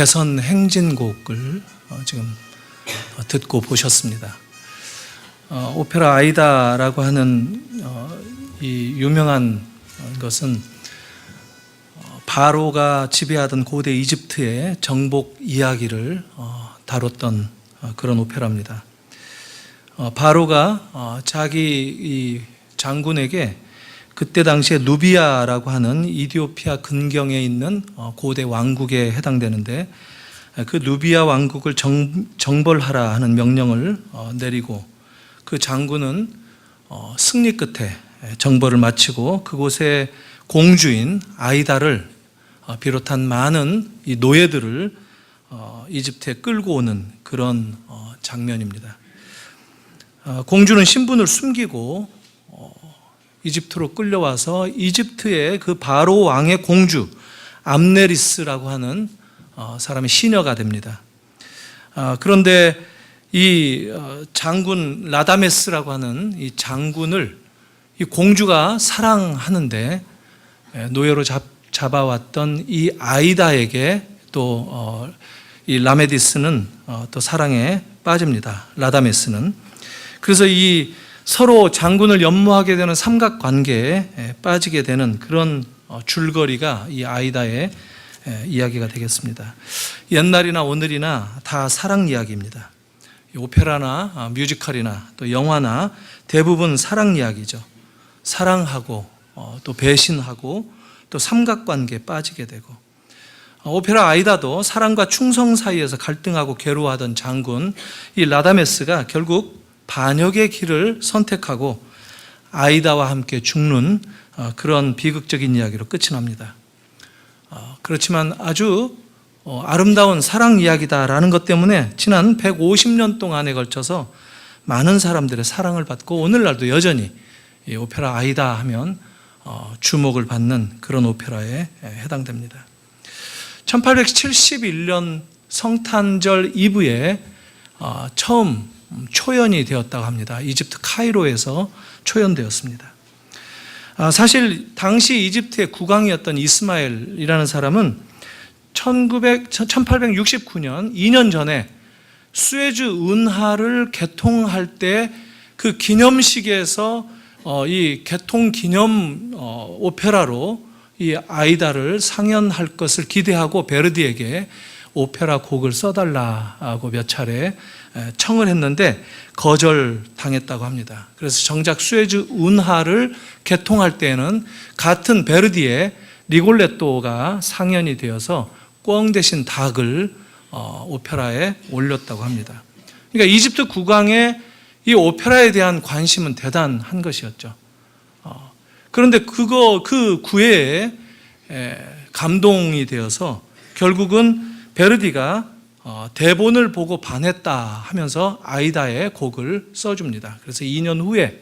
개선 행진곡을 지금 듣고 보셨습니다. 오페라 아이다라고 하는 이 유명한 것은 바로가 지배하던 고대 이집트의 정복 이야기를 다뤘던 그런 오페라입니다. 바로가 자기 이 장군에게 그때 당시에 누비아라고 하는 이디오피아 근경에 있는 고대 왕국에 해당되는데, 그 누비아 왕국을 정벌하라 하는 명령을 내리고, 그 장군은 승리 끝에 정벌을 마치고 그곳에 공주인 아이다를 비롯한 많은 이 노예들을 이집트에 끌고 오는 그런 장면입니다. 공주는 신분을 숨기고 이집트로 끌려와서 이집트의 그 바로 왕의 공주 암네리스라고 하는 사람의 시녀가 됩니다. 그런데 이 장군 라다메스라고 하는 이 장군을 이 공주가 사랑하는데, 노예로 잡아왔던 이 아이다에게 또 이 라메디스는 또 사랑에 빠집니다. 라다메스는. 그래서 이 서로 장군을 연모하게 되는 삼각관계에 빠지게 되는 그런 줄거리가 이 아이다의 이야기가 되겠습니다. 옛날이나 오늘이나 다 사랑 이야기입니다. 오페라나 뮤지컬이나 또 영화나 대부분 사랑 이야기죠. 사랑하고 또 배신하고 또 삼각관계에 빠지게 되고, 오페라 아이다도 사랑과 충성 사이에서 갈등하고 괴로워하던 장군 이 라다메스가 결국 반역의 길을 선택하고 아이다와 함께 죽는 그런 비극적인 이야기로 끝이 납니다. 그렇지만 아주 아름다운 사랑 이야기다라는 것 때문에 지난 150년 동안에 걸쳐서 많은 사람들의 사랑을 받고 오늘날도 여전히 이 오페라 아이다 하면 주목을 받는 그런 오페라에 해당됩니다. 1871년 성탄절 이브에 처음 초연이 되었다고 합니다. 이집트 카이로에서 초연되었습니다. 사실 당시 이집트의 국왕이었던 이스마엘이라는 사람은 1869년 2년 전에 수에즈 운하를 개통할 때 그 기념식에서 이 개통 기념 오페라로 이 아이다를 상연할 것을 기대하고 베르디에게 오페라 곡을 써달라고 몇 차례 청을 했는데 거절당했다고 합니다. 그래서 정작 수에즈 운하를 개통할 때에는 같은 베르디의 리골레토가 상연이 되어서 꿩 대신 닭을 오페라에 올렸다고 합니다. 그러니까 이집트 국왕의 이 오페라에 대한 관심은 대단한 것이었죠. 그런데 그 구애에 감동이 되어서 결국은 베르디가 대본을 보고 반했다 하면서 아이다의 곡을 써줍니다. 그래서 2년 후에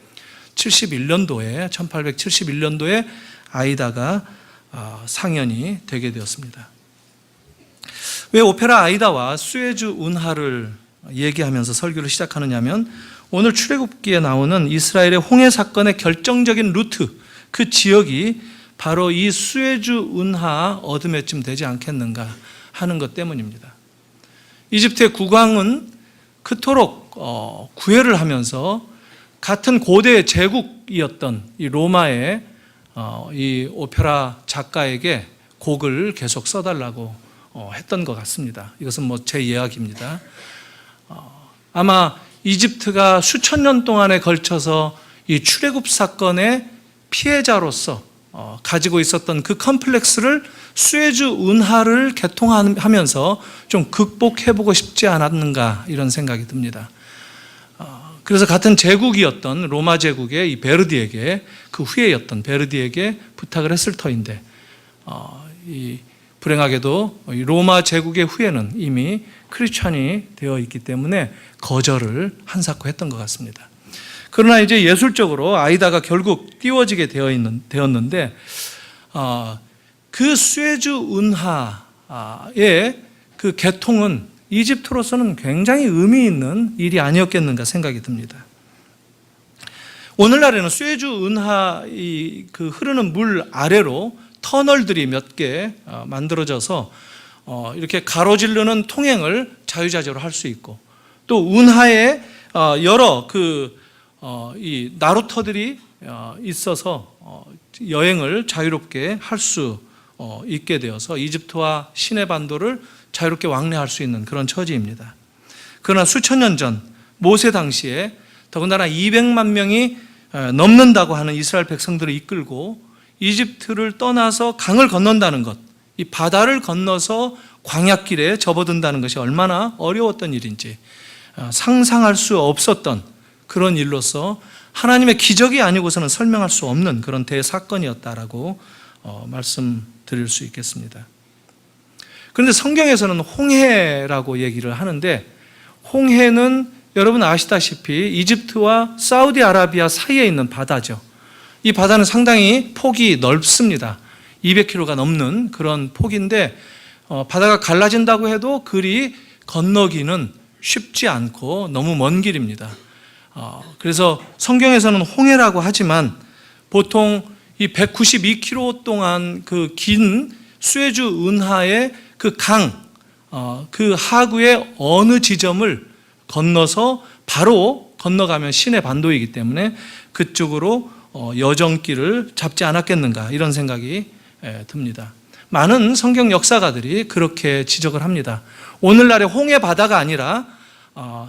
1871년도에 아이다가 상연이 되게 되었습니다. 왜 오페라 아이다와 수에즈 운하를 얘기하면서 설교를 시작하느냐면, 오늘 출애굽기에 나오는 이스라엘의 홍해 사건의 결정적인 루트, 그 지역이 바로 이 수에즈 운하 어둠에쯤 되지 않겠는가 하는 것 때문입니다. 이집트의 국왕은 그토록 구애를 하면서 같은 고대 제국이었던 이 로마의 이 오페라 작가에게 곡을 계속 써달라고 했던 것 같습니다. 이것은 제 이야기입니다. 아마 이집트가 수천 년 동안에 걸쳐서 이 출애굽 사건의 피해자로서 가지고 있었던 그 컴플렉스를 수에즈 운하를 개통하면서 좀 극복해보고 싶지 않았는가, 이런 생각이 듭니다. 그래서 같은 제국이었던 로마 제국의 이 베르디에게, 그 후예였던 베르디에게 부탁을 했을 터인데, 이 불행하게도 로마 제국의 후예는 이미 크리스찬이 되어 있기 때문에 거절을 한사코 했던 것 같습니다. 그러나 이제 예술적으로 아이다가 결국 띄워지게 되었는데, 그 수에즈 운하의 그 개통은 이집트로서는 굉장히 의미 있는 일이 아니었겠는가 생각이 듭니다. 오늘날에는 수에즈 운하 그 흐르는 물 아래로 터널들이 몇 개 만들어져서 이렇게 가로지르는 통행을 자유자재로 할 수 있고, 또 운하에 여러 이 나루터들이 있어서 여행을 자유롭게 할 수 있게 되어서 이집트와 시내 반도를 자유롭게 왕래할 수 있는 그런 처지입니다. 그러나 수천 년 전 모세 당시에 더군다나 200만 명이 넘는다고 하는 이스라엘 백성들을 이끌고 이집트를 떠나서 강을 건넌다는 것, 이 바다를 건너서 광야길에 접어든다는 것이 얼마나 어려웠던 일인지 상상할 수 없었던 그런 일로서 하나님의 기적이 아니고서는 설명할 수 없는 그런 대사건이었다라고 말씀드릴 수 있겠습니다. 그런데 성경에서는 홍해라고 얘기를 하는데, 홍해는 여러분 아시다시피 이집트와 사우디아라비아 사이에 있는 바다죠. 이 바다는 상당히 폭이 넓습니다. 200km가 넘는 그런 폭인데 바다가 갈라진다고 해도 그리 건너기는 쉽지 않고 너무 먼 길입니다. 그래서 성경에서는 홍해라고 하지만 보통 이 192km 동안 그 긴 수에즈 운하의 그 강, 그 하구의 어느 지점을 건너서 바로 건너가면 시내 반도이기 때문에 그쪽으로 여정길을 잡지 않았겠는가, 이런 생각이 듭니다. 많은 성경 역사가들이 그렇게 지적을 합니다. 오늘날의 홍해 바다가 아니라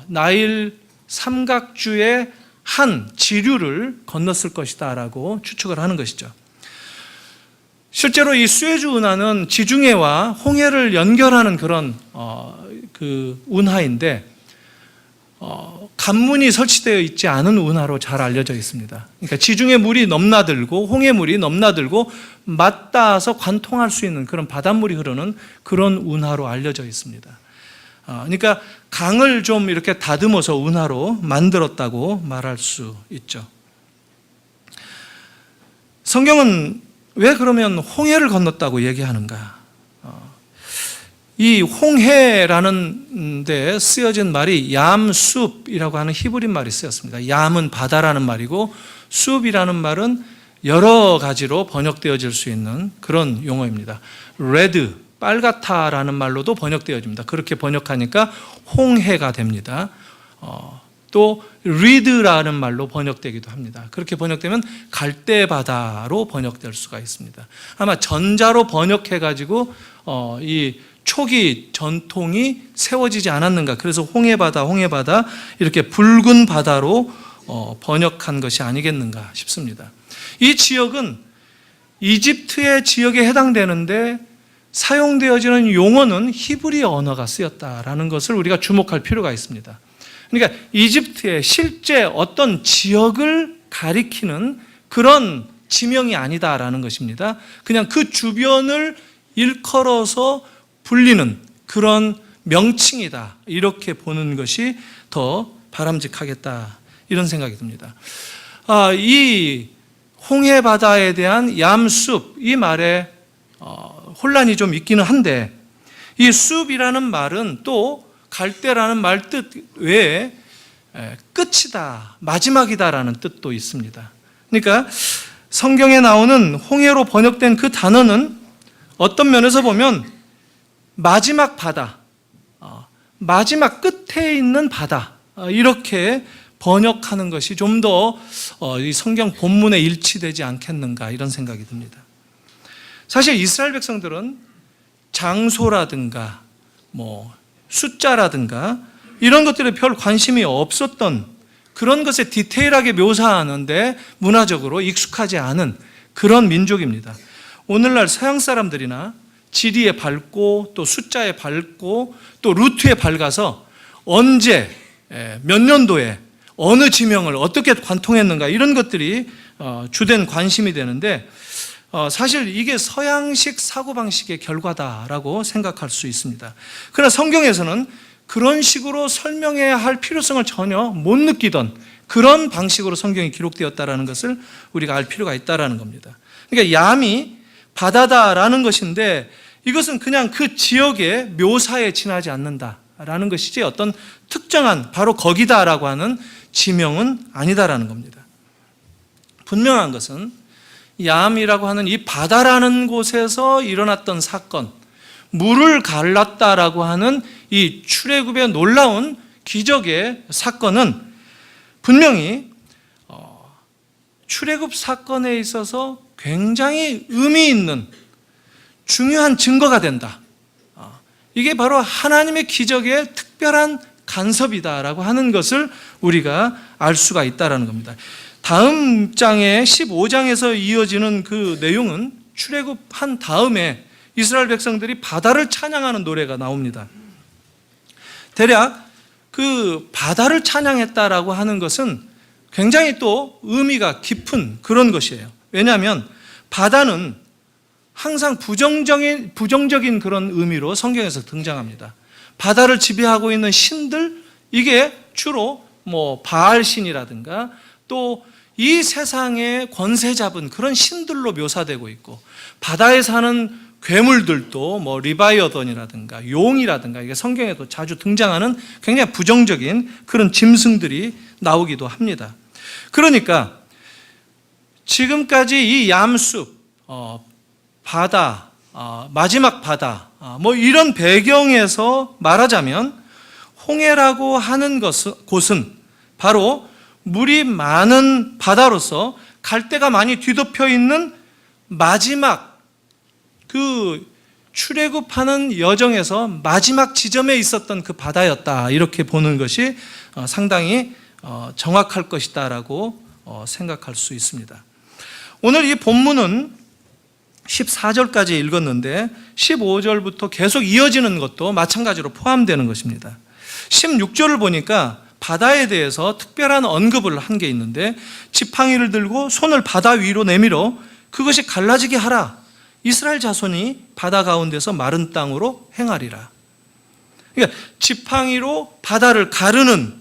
나일 삼각주의 한 지류를 건넜을 것이다 라고 추측을 하는 것이죠. 실제로 이 수에즈 운하는 지중해와 홍해를 연결하는 그런 그 운하인데 관문이 설치되어 있지 않은 운하로 잘 알려져 있습니다. 그러니까 지중해 물이 넘나들고 홍해 물이 넘나들고 맞닿아서 관통할 수 있는 그런 바닷물이 흐르는 그런 운하로 알려져 있습니다. 그러니까 강을 좀 이렇게 다듬어서 운하로 만들었다고 말할 수 있죠. 성경은 왜 그러면 홍해를 건넜다고 얘기하는가? 이 홍해라는 데 쓰여진 말이 얌숲이라고 하는 히브리 말이 쓰였습니다. 얌은 바다라는 말이고 숲이라는 말은 여러 가지로 번역되어질 수 있는 그런 용어입니다. 레드, 빨갛다라는 말로도 번역되어집니다. 그렇게 번역하니까 홍해가 됩니다. 또 리드라는 말로 번역되기도 합니다. 그렇게 번역되면 갈대바다로 번역될 수가 있습니다. 아마 전자로 번역해가지고 이 초기 전통이 세워지지 않았는가, 그래서 홍해바다 이렇게 붉은 바다로 번역한 것이 아니겠는가 싶습니다. 이 지역은 이집트의 지역에 해당되는데 사용되어지는 용어는 히브리 언어가 쓰였다라는 것을 우리가 주목할 필요가 있습니다. 그러니까 이집트의 실제 어떤 지역을 가리키는 그런 지명이 아니다라는 것입니다. 그냥 그 주변을 일컬어서 불리는 그런 명칭이다, 이렇게 보는 것이 더 바람직하겠다, 이런 생각이 듭니다. 이 홍해 바다에 대한 얌숲, 이 말에 혼란이 좀 있기는 한데, 이 숲이라는 말은 또 갈대라는 말 뜻 외에 끝이다, 마지막이다라는 뜻도 있습니다. 그러니까 성경에 나오는 홍해로 번역된 그 단어는 어떤 면에서 보면 마지막 바다, 마지막 끝에 있는 바다, 이렇게 번역하는 것이 좀 더 이 성경 본문에 일치되지 않겠는가, 이런 생각이 듭니다. 사실 이스라엘 백성들은 장소라든가 숫자라든가 이런 것들에 별 관심이 없었던, 그런 것에 디테일하게 묘사하는데 문화적으로 익숙하지 않은 그런 민족입니다. 오늘날 서양 사람들이나 지리에 밟고 또 숫자에 밟고 또 루트에 밟아서 언제 몇 년도에 어느 지명을 어떻게 관통했는가, 이런 것들이 주된 관심이 되는데 사실 이게 서양식 사고방식의 결과다라고 생각할 수 있습니다. 그러나 성경에서는 그런 식으로 설명해야 할 필요성을 전혀 못 느끼던 그런 방식으로 성경이 기록되었다는 것을 우리가 알 필요가 있다는 겁니다. 그러니까 얌이 바다다라는 것인데 이것은 그냥 그 지역의 묘사에 지나지 않는다라는 것이지 어떤 특정한 바로 거기다라고 하는 지명은 아니다라는 겁니다. 분명한 것은 얌이라고 하는 이 바다라는 곳에서 일어났던 사건, 물을 갈랐다라고 하는 이 출애굽의 놀라운 기적의 사건은 분명히 출애굽 사건에 있어서 굉장히 의미 있는 중요한 증거가 된다. 이게 바로 하나님의 기적의 특별한 간섭이다라고 하는 것을 우리가 알 수가 있다라는 겁니다. 다음 장에 15장에서 이어지는 그 내용은 출애굽한 다음에 이스라엘 백성들이 바다를 찬양하는 노래가 나옵니다. 대략 그 바다를 찬양했다라고 하는 것은 굉장히 또 의미가 깊은 그런 것이에요. 왜냐하면 바다는 항상 부정적인 그런 의미로 성경에서 등장합니다. 바다를 지배하고 있는 신들, 이게 주로 바알 신이라든가 또 이 세상에 권세 잡은 그런 신들로 묘사되고 있고, 바다에 사는 괴물들도 리바이어던이라든가 용이라든가 이게 성경에도 자주 등장하는 굉장히 부정적인 그런 짐승들이 나오기도 합니다. 그러니까 지금까지 이 ям숲, 바다, 마지막 바다, 이런 배경에서 말하자면 홍해라고 하는 곳은 바로 물이 많은 바다로서 갈대가 많이 뒤덮여 있는 마지막 그 출애굽하는 여정에서 마지막 지점에 있었던 그 바다였다, 이렇게 보는 것이 상당히 정확할 것이다라고 생각할 수 있습니다. 오늘 이 본문은 14절까지 읽었는데 15절부터 계속 이어지는 것도 마찬가지로 포함되는 것입니다. 16절을 보니까 바다에 대해서 특별한 언급을 한 게 있는데, 지팡이를 들고 손을 바다 위로 내밀어 그것이 갈라지게 하라. 이스라엘 자손이 바다 가운데서 마른 땅으로 행하리라. 그러니까 지팡이로 바다를 가르는,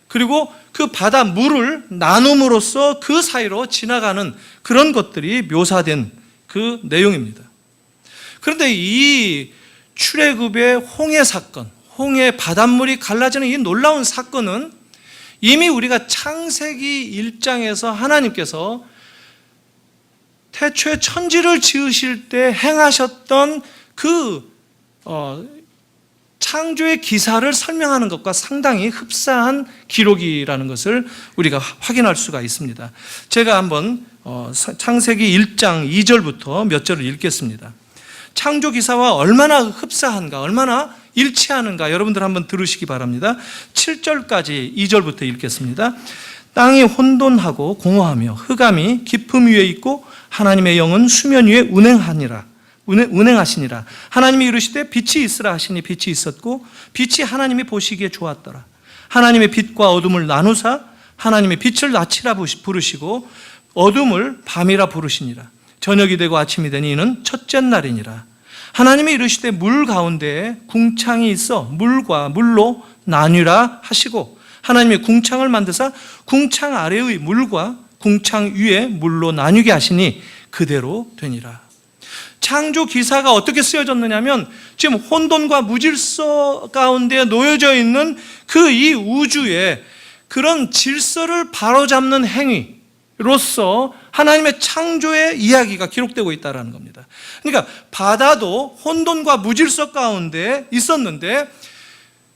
그리고 그 바다 물을 나눔으로써 그 사이로 지나가는 그런 것들이 묘사된 그 내용입니다. 그런데 이 출애굽의 홍해 사건, 홍해 바닷물이 갈라지는 이 놀라운 사건은 이미 우리가 창세기 1장에서 하나님께서 태초에 천지를 지으실 때 행하셨던 그 창조의 기사를 설명하는 것과 상당히 흡사한 기록이라는 것을 우리가 확인할 수가 있습니다. 제가 한번 창세기 1장 2절부터 몇 절을 읽겠습니다. 창조 기사와 얼마나 흡사한가, 얼마나 일치하는가 여러분들 한번 들으시기 바랍니다. 7절까지 2절부터 읽겠습니다. 땅이 혼돈하고 공허하며 흑암이 깊음 위에 있고 하나님의 영은 수면 위에 운행하시니라. 하나님이 이르시되 빛이 있으라 하시니 빛이 있었고 빛이 하나님이 보시기에 좋았더라. 하나님의 빛과 어둠을 나누사 하나님의 빛을 낮이라 부르시고 어둠을 밤이라 부르시니라. 저녁이 되고 아침이 되니 이는 첫째 날이니라. 하나님이 이르시되 물 가운데에 궁창이 있어 물과 물로 나뉘라 하시고 하나님이 궁창을 만드사 궁창 아래의 물과 궁창 위에 물로 나뉘게 하시니 그대로 되니라. 창조 기사가 어떻게 쓰여졌느냐면 지금 혼돈과 무질서 가운데 놓여져 있는 그 이 우주에 그런 질서를 바로잡는 행위로서 하나님의 창조의 이야기가 기록되고 있다는 겁니다. 그러니까 바다도 혼돈과 무질서 가운데 있었는데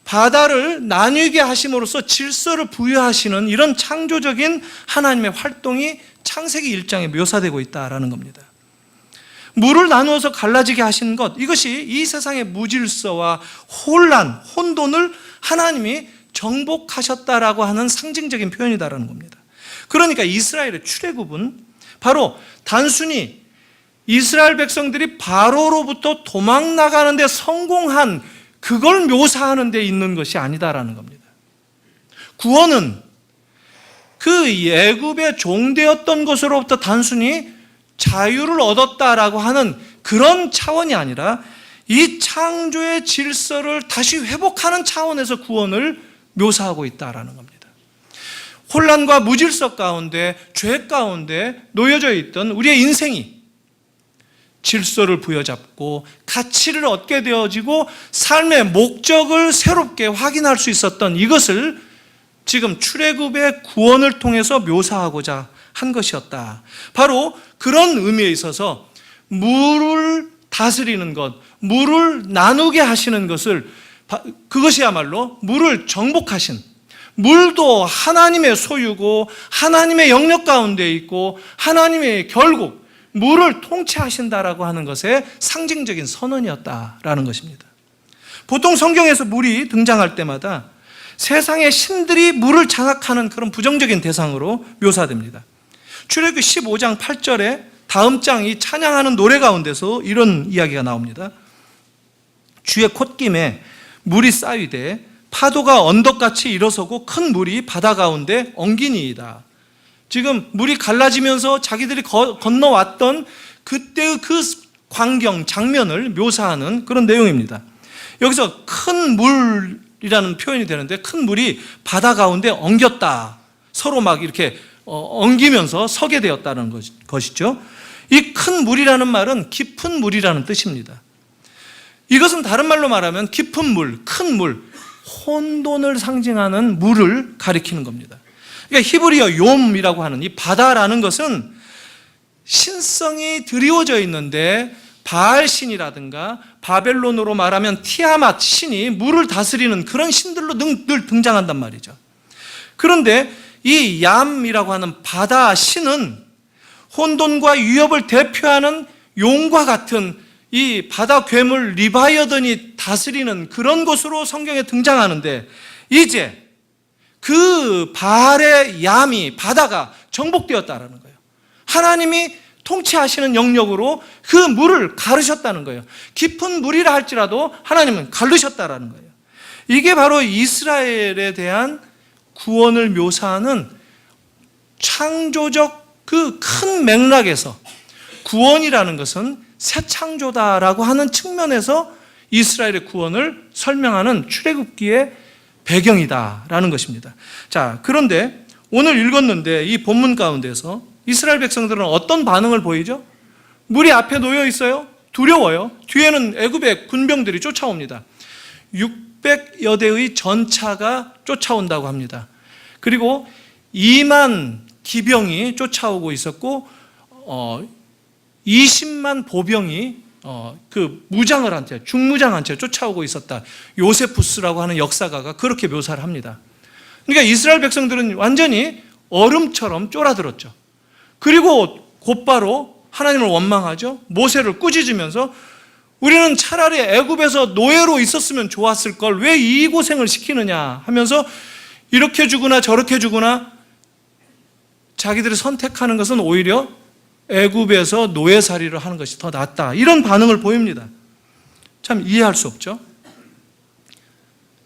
바다를 나뉘게 하심으로써 질서를 부여하시는 이런 창조적인 하나님의 활동이 창세기 1장에 묘사되고 있다는 겁니다. 물을 나누어서 갈라지게 하신 것, 이것이 이 세상의 무질서와 혼란, 혼돈을 하나님이 정복하셨다라고 하는 상징적인 표현이다라는 겁니다. 그러니까 이스라엘의 출애굽은 바로 단순히 이스라엘 백성들이 바로로부터 도망 나가는 데 성공한 그걸 묘사하는 데 있는 것이 아니다라는 겁니다. 구원은 그 애굽의 종되었던 것으로부터 단순히 자유를 얻었다라고 하는 그런 차원이 아니라 이 창조의 질서를 다시 회복하는 차원에서 구원을 묘사하고 있다라는 겁니다. 혼란과 무질서 가운데, 죄 가운데 놓여져 있던 우리의 인생이 질서를 부여잡고 가치를 얻게 되어지고 삶의 목적을 새롭게 확인할 수 있었던 이것을 지금 출애굽의 구원을 통해서 묘사하고자 한 것이었다. 바로 그런 의미에 있어서 물을 다스리는 것, 물을 나누게 하시는 것을, 그것이야말로 물을 정복하신, 물도 하나님의 소유고 하나님의 영역 가운데 있고 하나님의 결국 물을 통치하신다라고 하는 것의 상징적인 선언이었다라는 것입니다. 보통 성경에서 물이 등장할 때마다 세상의 신들이 물을 장악하는 그런 부정적인 대상으로 묘사됩니다. 출애굽기 15장 8절에 다음 장 이 찬양하는 노래 가운데서 이런 이야기가 나옵니다. 주의 콧김에 물이 쌓이되 파도가 언덕같이 일어서고 큰 물이 바다 가운데 엉기니이다. 지금 물이 갈라지면서 자기들이 건너왔던 그때의 그 광경, 장면을 묘사하는 그런 내용입니다. 여기서 큰 물이라는 표현이 되는데, 큰 물이 바다 가운데 엉겼다. 서로 막 이렇게 엉기면서 서게 되었다는 것이죠. 이 큰 물이라는 말은 깊은 물이라는 뜻입니다. 이것은 다른 말로 말하면 깊은 물, 큰 물, 혼돈을 상징하는 물을 가리키는 겁니다. 그러니까 히브리어 욤이라고 하는 이 바다라는 것은 신성이 드리워져 있는데, 바알 신이라든가 바벨론으로 말하면 티아맛 신이 물을 다스리는 그런 신들로 늘 등장한단 말이죠. 그런데 이 얌이라고 하는 바다 신은 혼돈과 위협을 대표하는 용과 같은 이 바다 괴물 리바이어던이 다스리는 그런 것으로 성경에 등장하는데, 이제 그 바알의 얌이, 바다가 정복되었다라는 거예요. 하나님이 통치하시는 영역으로 그 물을 가르셨다는 거예요. 깊은 물이라 할지라도 하나님은 가르셨다라는 거예요. 이게 바로 이스라엘에 대한 구원을 묘사하는 창조적 그 큰 맥락에서, 구원이라는 것은 새 창조다라고 하는 측면에서 이스라엘의 구원을 설명하는 출애굽기의 배경이다라는 것입니다. 자, 그런데 오늘 읽었는데 이 본문 가운데서 이스라엘 백성들은 어떤 반응을 보이죠? 물이 앞에 놓여 있어요. 두려워요. 뒤에는 애굽의 군병들이 쫓아옵니다. 600여 대의 전차가 쫓아온다고 합니다. 그리고 2만 기병이 쫓아오고 있었고 20만 보병이 그 무장을 한 채, 중무장한 채 쫓아오고 있었다. 요세푸스라고 하는 역사가가 그렇게 묘사를 합니다. 그러니까 이스라엘 백성들은 완전히 얼음처럼 쫄아들었죠. 그리고 곧바로 하나님을 원망하죠. 모세를 꾸짖으면서 우리는 차라리 애굽에서 노예로 있었으면 좋았을 걸 왜 이 고생을 시키느냐 하면서 이렇게 주거나 저렇게 주거나 자기들이 선택하는 것은 오히려 애굽에서 노예살이를 하는 것이 더 낫다, 이런 반응을 보입니다. 참 이해할 수 없죠.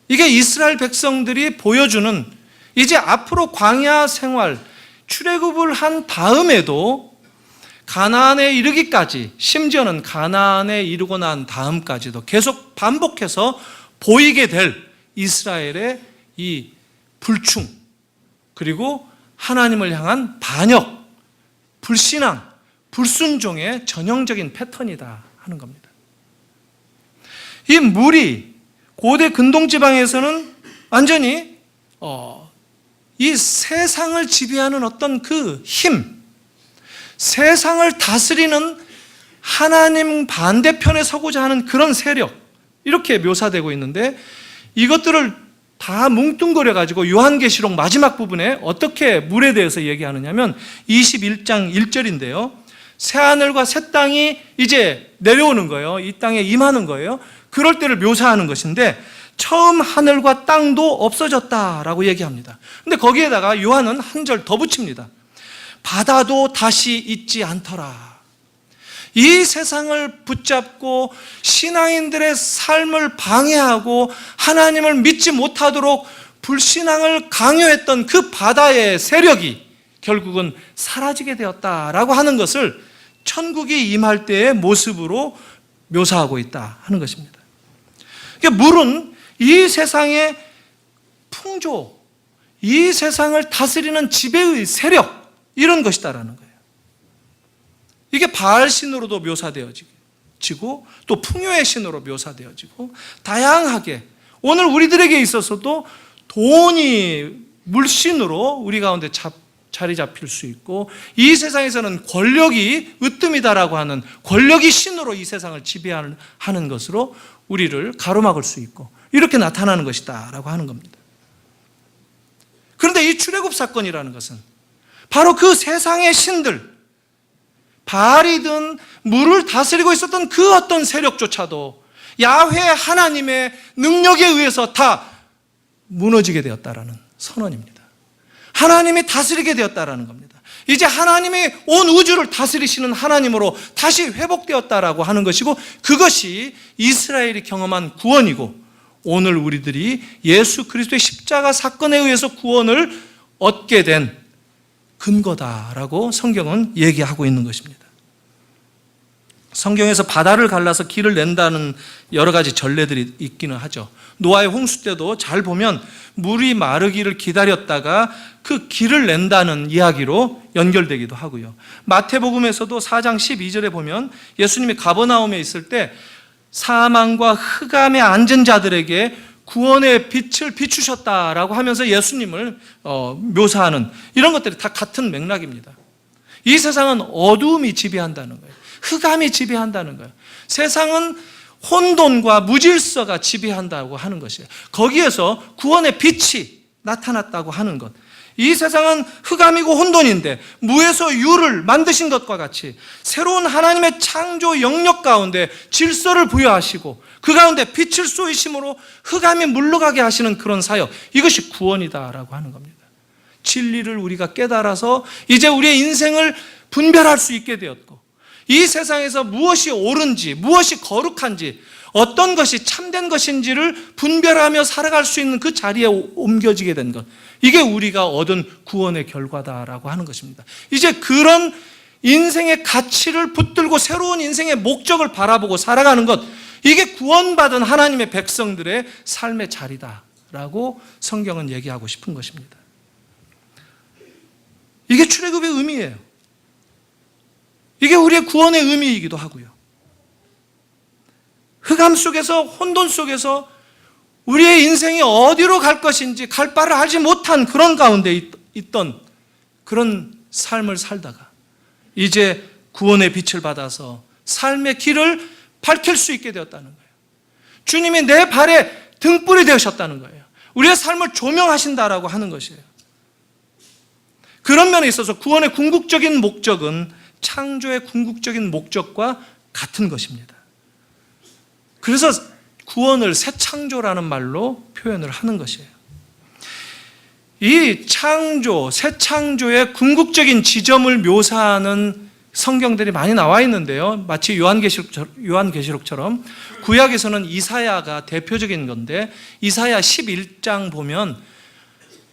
이게 이스라엘 백성들이 보여주는 이제 앞으로 광야 생활, 출애굽을 한 다음에도 가나안에 이르기까지, 심지어는 가나안에 이르고 난 다음까지도 계속 반복해서 보이게 될 이스라엘의 이 불충, 그리고 하나님을 향한 반역, 불신앙, 불순종의 전형적인 패턴이다 하는 겁니다. 이 물이 고대 근동지방에서는 완전히 이 세상을 지배하는 어떤 그 힘, 세상을 다스리는 하나님 반대편에 서고자 하는 그런 세력, 이렇게 묘사되고 있는데, 이것들을 다 뭉뚱그려 가지고 요한계시록 마지막 부분에 어떻게 물에 대해서 얘기하느냐면 21장 1절인데요. 새하늘과 새 땅이 이제 내려오는 거예요. 이 땅에 임하는 거예요. 그럴 때를 묘사하는 것인데, 처음 하늘과 땅도 없어졌다라고 얘기합니다. 근데 거기에다가 요한은 한 절 더 붙입니다. 바다도 다시 있지 않더라. 이 세상을 붙잡고 신앙인들의 삶을 방해하고 하나님을 믿지 못하도록 불신앙을 강요했던 그 바다의 세력이 결국은 사라지게 되었다라고 하는 것을 천국이 임할 때의 모습으로 묘사하고 있다 하는 것입니다. 그러니까 물은 이 세상의 풍조, 이 세상을 다스리는 지배의 세력, 이런 것이다라는 거예요. 이게 바알 신으로도 묘사되어지고 또 풍요의 신으로 묘사되어지고, 다양하게 오늘 우리들에게 있어서도 돈이 물신으로 우리 가운데 자리 잡힐 수 있고, 이 세상에서는 권력이 으뜸이다라고 하는 권력이 신으로 이 세상을 지배하는 것으로 우리를 가로막을 수 있고, 이렇게 나타나는 것이다 라고 하는 겁니다. 그런데 이 출애굽 사건이라는 것은 바로 그 세상의 신들, 바알이든 물을 다스리고 있었던 그 어떤 세력조차도 야훼 하나님의 능력에 의해서 다 무너지게 되었다라는 선언입니다. 하나님이 다스리게 되었다라는 겁니다. 이제 하나님이 온 우주를 다스리시는 하나님으로 다시 회복되었다라고 하는 것이고, 그것이 이스라엘이 경험한 구원이고, 오늘 우리들이 예수 그리스도의 십자가 사건에 의해서 구원을 얻게 된 근거다라고 성경은 얘기하고 있는 것입니다. 성경에서 바다를 갈라서 길을 낸다는 여러 가지 전례들이 있기는 하죠. 노아의 홍수 때도 잘 보면 물이 마르기를 기다렸다가 그 길을 낸다는 이야기로 연결되기도 하고요. 마태복음에서도 4장 12절에 보면 예수님이 가버나움에 있을 때 사망과 흑암에 앉은 자들에게 구원의 빛을 비추셨다라고 하면서 예수님을 묘사하는 이런 것들이 다 같은 맥락입니다. 이 세상은 어두움이 지배한다는 거예요. 흑암이 지배한다는 거예요. 세상은 혼돈과 무질서가 지배한다고 하는 것이에요. 거기에서 구원의 빛이 나타났다고 하는 것. 이 세상은 흑암이고 혼돈인데 무에서 유를 만드신 것과 같이 새로운 하나님의 창조 영역 가운데 질서를 부여하시고 그 가운데 빛을 쏘이심으로 흑암이 물러가게 하시는 그런 사역, 이것이 구원이다라고 하는 겁니다. 진리를 우리가 깨달아서 이제 우리의 인생을 분별할 수 있게 되었고, 이 세상에서 무엇이 옳은지, 무엇이 거룩한지, 어떤 것이 참된 것인지를 분별하며 살아갈 수 있는 그 자리에 옮겨지게 된 것, 이게 우리가 얻은 구원의 결과다라고 하는 것입니다. 이제 그런 인생의 가치를 붙들고 새로운 인생의 목적을 바라보고 살아가는 것, 이게 구원받은 하나님의 백성들의 삶의 자리다라고 성경은 얘기하고 싶은 것입니다. 이게 출애굽의 의미예요. 이게 우리의 구원의 의미이기도 하고요. 흑암 속에서, 혼돈 속에서 우리의 인생이 어디로 갈 것인지 갈 바를 알지 못한 그런 가운데 있던 그런 삶을 살다가 이제 구원의 빛을 받아서 삶의 길을 밝힐 수 있게 되었다는 거예요. 주님이 내 발에 등불이 되셨다는 거예요. 우리의 삶을 조명하신다라고 하는 것이에요. 그런 면에 있어서 구원의 궁극적인 목적은 창조의 궁극적인 목적과 같은 것입니다. 그래서 구원을 새 창조라는 말로 표현을 하는 것이에요. 이 창조, 새 창조의 궁극적인 지점을 묘사하는 성경들이 많이 나와 있는데요. 마치 요한계시록처럼 구약에서는 이사야가 대표적인 건데, 이사야 11장 보면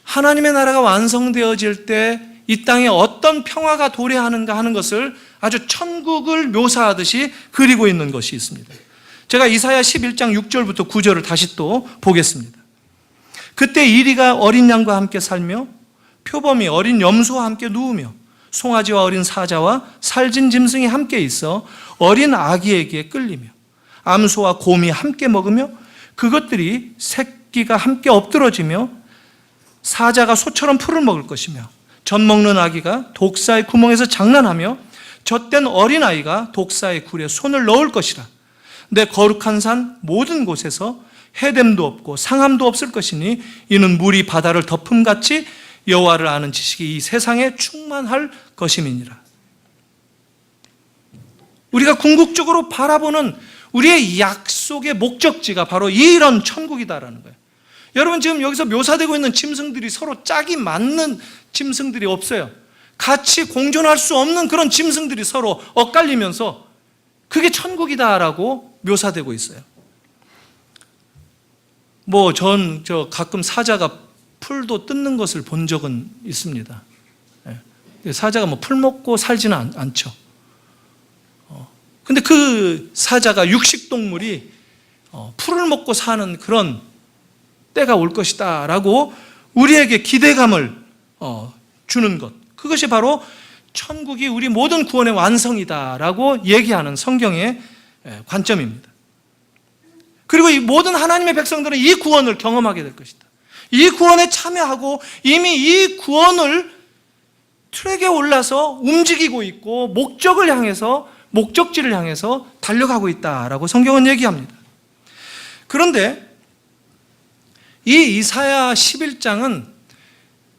하나님의 나라가 완성되어질 때 이 땅에 어떤 평화가 도래하는가 하는 것을 아주 천국을 묘사하듯이 그리고 있는 것이 있습니다. 제가 이사야 11장 6절부터 9절을 다시 또 보겠습니다. 그때 이리가 어린 양과 함께 살며 표범이 어린 염소와 함께 누우며 송아지와 어린 사자와 살진 짐승이 함께 있어 어린 아기에게 끌리며 암소와 곰이 함께 먹으며 그것들이 새끼가 함께 엎드러지며 사자가 소처럼 풀을 먹을 것이며 젖 먹는 아기가 독사의 구멍에서 장난하며 젖된 어린아이가 독사의 굴에 손을 넣을 것이라. 내 거룩한 산 모든 곳에서 해됨도 없고 상함도 없을 것이니 이는 물이 바다를 덮음같이 여호와를 아는 지식이 이 세상에 충만할 것임이니라. 우리가 궁극적으로 바라보는 우리의 약속의 목적지가 바로 이런 천국이다라는 거예요. 여러분, 지금 여기서 묘사되고 있는 짐승들이 서로 짝이 맞는 짐승들이 없어요. 같이 공존할 수 없는 그런 짐승들이 서로 엇갈리면서 그게 천국이다라고 묘사되고 있어요. 저 가끔 사자가 풀도 뜯는 것을 본 적은 있습니다. 사자가 풀 먹고 살지는 않죠. 근데 그 사자가 육식동물이 풀을 먹고 사는 그런 때가 올 것이다 라고 우리에게 기대감을 주는 것, 그것이 바로 천국이 우리 모든 구원의 완성이다 라고 얘기하는 성경의 관점입니다. 그리고 이 모든 하나님의 백성들은 이 구원을 경험하게 될 것이다. 이 구원에 참여하고 이미 이 구원을 트랙에 올라서 움직이고 있고 목적지를 향해서 달려가고 있다라고 성경은 얘기합니다. 그런데 이 이사야 11장은